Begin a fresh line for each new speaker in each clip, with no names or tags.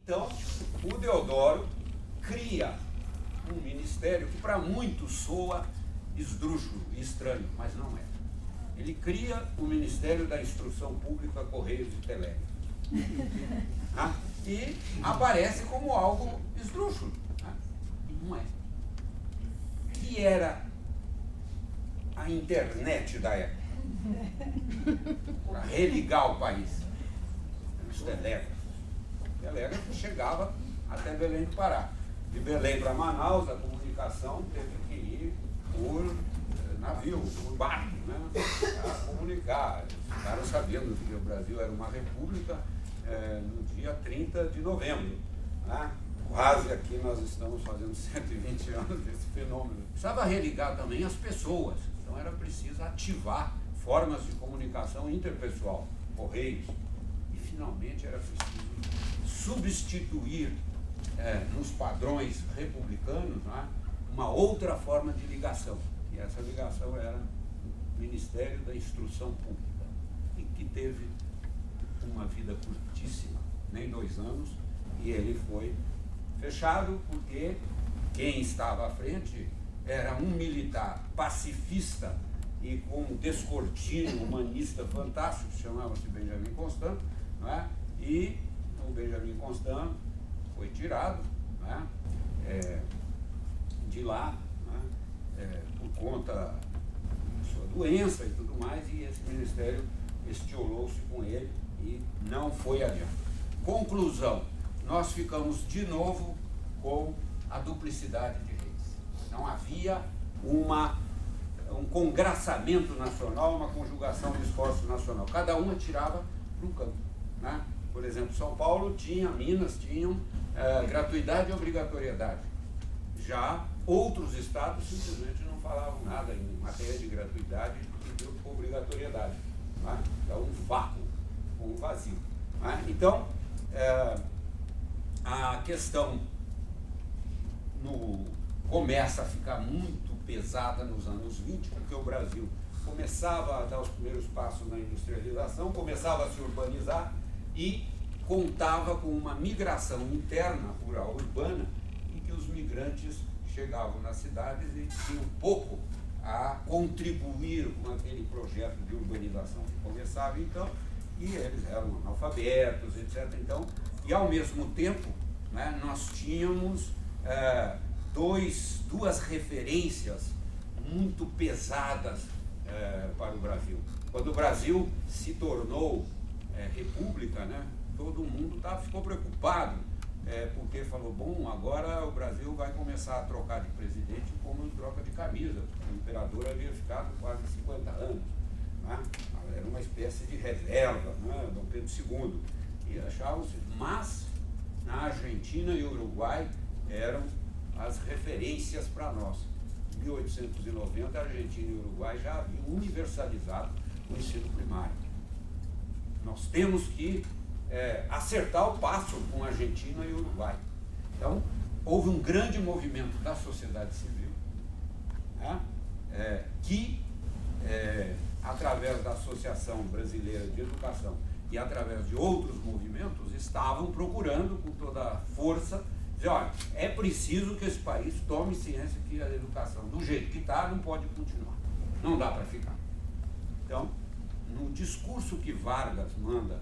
Então, o Deodoro cria um ministério que para muitos soa esdrúxulo e estranho, mas não é. Ele cria o Ministério da Instrução Pública, Correios e Telégrafos. E aparece como algo esdrúxulo. Não é. Que era a internet da época, para religar o país. Os telégrafos. O telégrafo chegava até Belém do Pará. De Belém para Manaus, a comunicação teve que ir por navio, por barco, né, para comunicar. Ficaram sabendo que o Brasil era uma república no dia 30 de novembro. Né? Quase aqui nós estamos fazendo 120 anos desse fenômeno. Precisava religar também as pessoas. Então era preciso ativar formas de comunicação interpessoal, correios. E finalmente era preciso substituir nos padrões republicanos, né, uma outra forma de ligação. E essa ligação era o Ministério da Instrução Pública, e que teve uma vida curtíssima, nem 2 anos, e ele foi fechado porque quem estava à frente era um militar pacifista e com um descortino humanista fantástico, chamava-se Benjamin Constant, não é? E o Benjamin Constant foi tirado, né, de lá, né, por conta de sua doença e tudo mais, e esse ministério estiolou-se com ele e não foi adiante. Conclusão, nós ficamos de novo com a duplicidade de redes. Não havia um congraçamento nacional, uma conjugação de esforço nacional. Cada uma tirava para um canto, né? Por exemplo, São Paulo tinha, Minas tinham gratuidade e obrigatoriedade. Já outros estados simplesmente não falavam nada em matéria de gratuidade e de obrigatoriedade. Né? É um vácuo, um vazio. Né? Então, a questão começa a ficar muito pesada nos anos 20, porque o Brasil começava a dar os primeiros passos na industrialização, começava a se urbanizar e contava com uma migração interna, rural, urbana, em que os migrantes chegavam nas cidades e tinham pouco a contribuir com aquele projeto de urbanização que começava então, e eles eram analfabetos, etc. Então, e ao mesmo tempo, né, nós tínhamos duas referências muito pesadas para o Brasil. Quando o Brasil se tornou república, né, todo mundo ficou preocupado, porque falou, bom, agora o Brasil vai começar a trocar de presidente como troca de camisa, porque o imperador havia ficado quase 50 anos. Né? Era uma espécie de reserva, né, Dom Pedro II. E achavam-se, mas na Argentina e Uruguai eram as referências para nós. Em 1890, a Argentina e o Uruguai já haviam universalizado o ensino primário. Nós temos que acertar o passo com a Argentina e o Uruguai. Então, houve um grande movimento da sociedade civil, né, que, através da Associação Brasileira de Educação e através de outros movimentos, estavam procurando com toda a força dizer, olha, é preciso que esse país tome ciência que a educação, do jeito que está, não pode continuar. Não dá para ficar. Então, no discurso que Vargas manda,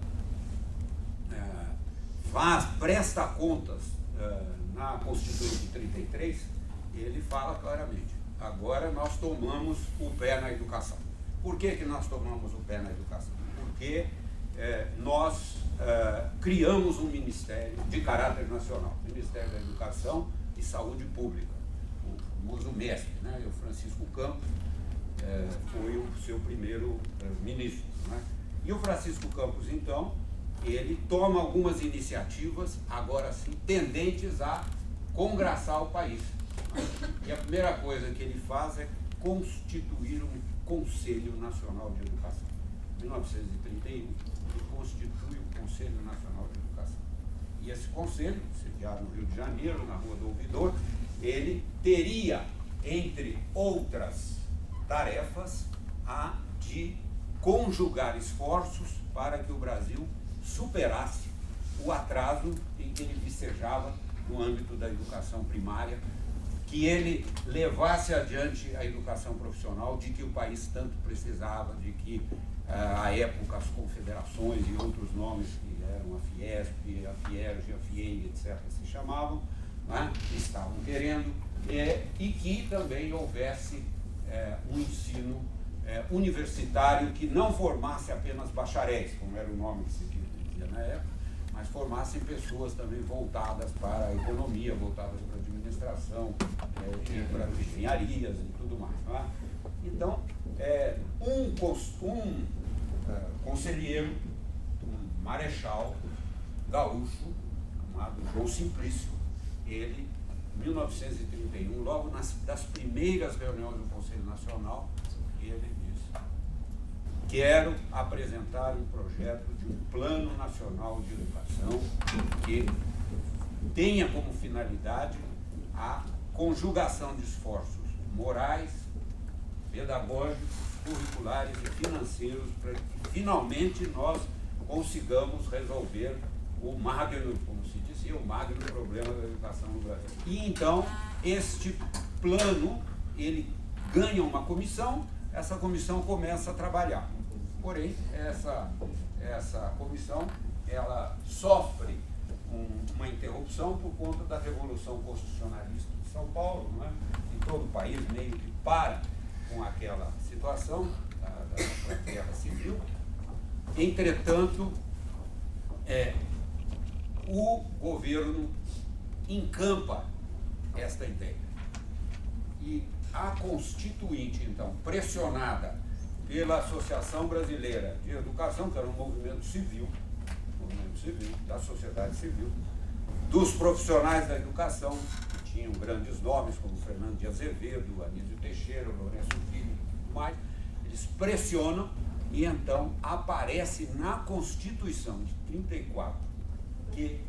presta contas na Constituição de 33, ele fala claramente, agora nós tomamos o pé na educação. Por que nós tomamos o pé na educação? Porque nós criamos um ministério de caráter nacional, Ministério da Educação e Saúde Pública, o famoso MESP, né? E o Francisco Campos foi o seu primeiro ministro. Né? E o Francisco Campos, então, ele toma algumas iniciativas, agora sim, tendentes a congraçar o país. Né? E a primeira coisa que ele faz é constituir um Conselho Nacional de Educação. Em 1931, ele constitui o Conselho Nacional de Educação. E esse conselho, sediado no Rio de Janeiro, na Rua do Ouvidor, ele teria, entre outras tarefas, a de conjugar esforços para que o Brasil superasse o atraso em que ele vicejava no âmbito da educação primária, que ele levasse adiante a educação profissional de que o país tanto precisava, de que, à época, as confederações e outros nomes que eram a Fiesp, a Fierge, a FIEI, etc., se chamavam, né, estavam querendo, e que também houvesse um ensino universitário que não formasse apenas bacharéis, como era o nome que se dizia na época, mas formassem pessoas também voltadas para a economia, voltadas para a administração, para as engenharias e tudo mais. Não é? Então, um conselheiro, um marechal gaúcho, chamado João Simplício, ele, em 1931, logo das primeiras reuniões do Conselho Nacional, ele disse: quero apresentar um projeto de um Plano Nacional de Educação que tenha como finalidade a conjugação de esforços morais, pedagógicos, curriculares e financeiros para que finalmente nós consigamos resolver o magno, como se dizia, o magno problema da educação no Brasil. E então, este plano, ele ganha uma comissão, essa comissão começa a trabalhar. Porém, essa comissão, ela sofre uma interrupção por conta da Revolução Constitucionalista de São Paulo, não é? Em todo o país meio que para com aquela situação da guerra civil. Entretanto, o governo encampa esta ideia. E a Constituinte, então, pressionada pela Associação Brasileira de Educação, que era um movimento civil, da sociedade civil, dos profissionais da educação, que tinham grandes nomes, como Fernando de Azevedo, Anísio Teixeira, Lourenço Filho e tudo mais, eles pressionam e então aparece na Constituição de 34 que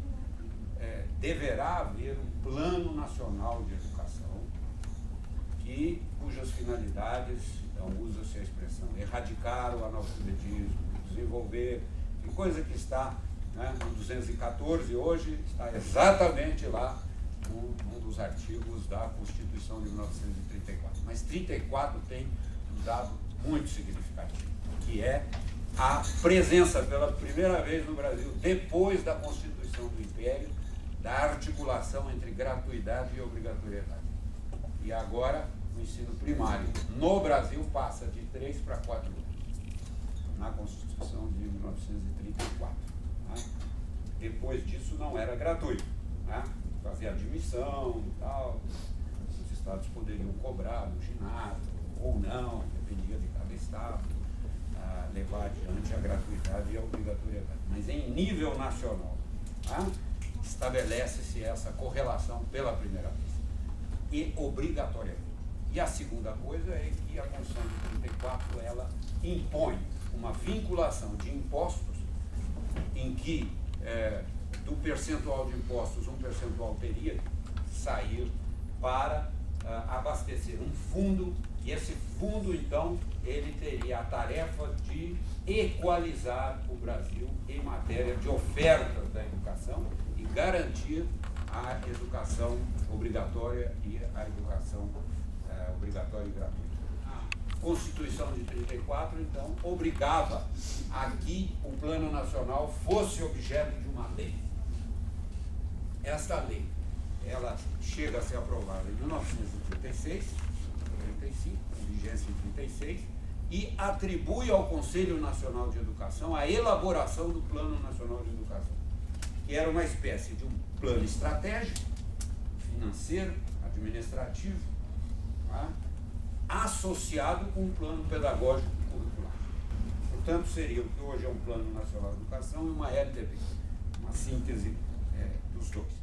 deverá haver um Plano Nacional de Educação cujas finalidades, então usa-se a expressão, erradicar o analfabetismo, desenvolver, que coisa que está, né, no 214 hoje, está exatamente lá num dos artigos da Constituição de 1934. Mas 34 tem um dado muito significativo, que é a presença pela primeira vez no Brasil, depois da Constituição do Império, da articulação entre gratuidade e obrigatoriedade. E agora o ensino primário no Brasil passa de 3 para 4 anos, na Constituição de 1934. Né? Depois disso não era gratuito. Né? Fazia admissão e tal, os estados poderiam cobrar no ginásio, ou não, dependia de cada estado, levar adiante a gratuidade e a obrigatoriedade. Mas em nível nacional, né? Estabelece-se essa correlação pela primeira vez. E obrigatoriamente. E a segunda coisa é que a Constituição de 34 ela impõe uma vinculação de impostos em que do percentual de impostos um percentual teria que sair para abastecer um fundo, e esse fundo então ele teria a tarefa de equalizar o Brasil em matéria de ofertas da educação e garantir a educação obrigatória e a educação obrigatória e gratuita. A Constituição de 34, então, obrigava a que o Plano Nacional fosse objeto de uma lei. Esta lei, ela chega a ser aprovada em 1936, 35, com vigência em 36, e atribui ao Conselho Nacional de Educação a elaboração do Plano Nacional de Educação, que era uma espécie de um plano estratégico, financeiro, administrativo, tá? Associado com um plano pedagógico e curricular. Portanto, seria o que hoje é um Plano Nacional de Educação e uma LDB, uma síntese dos dois.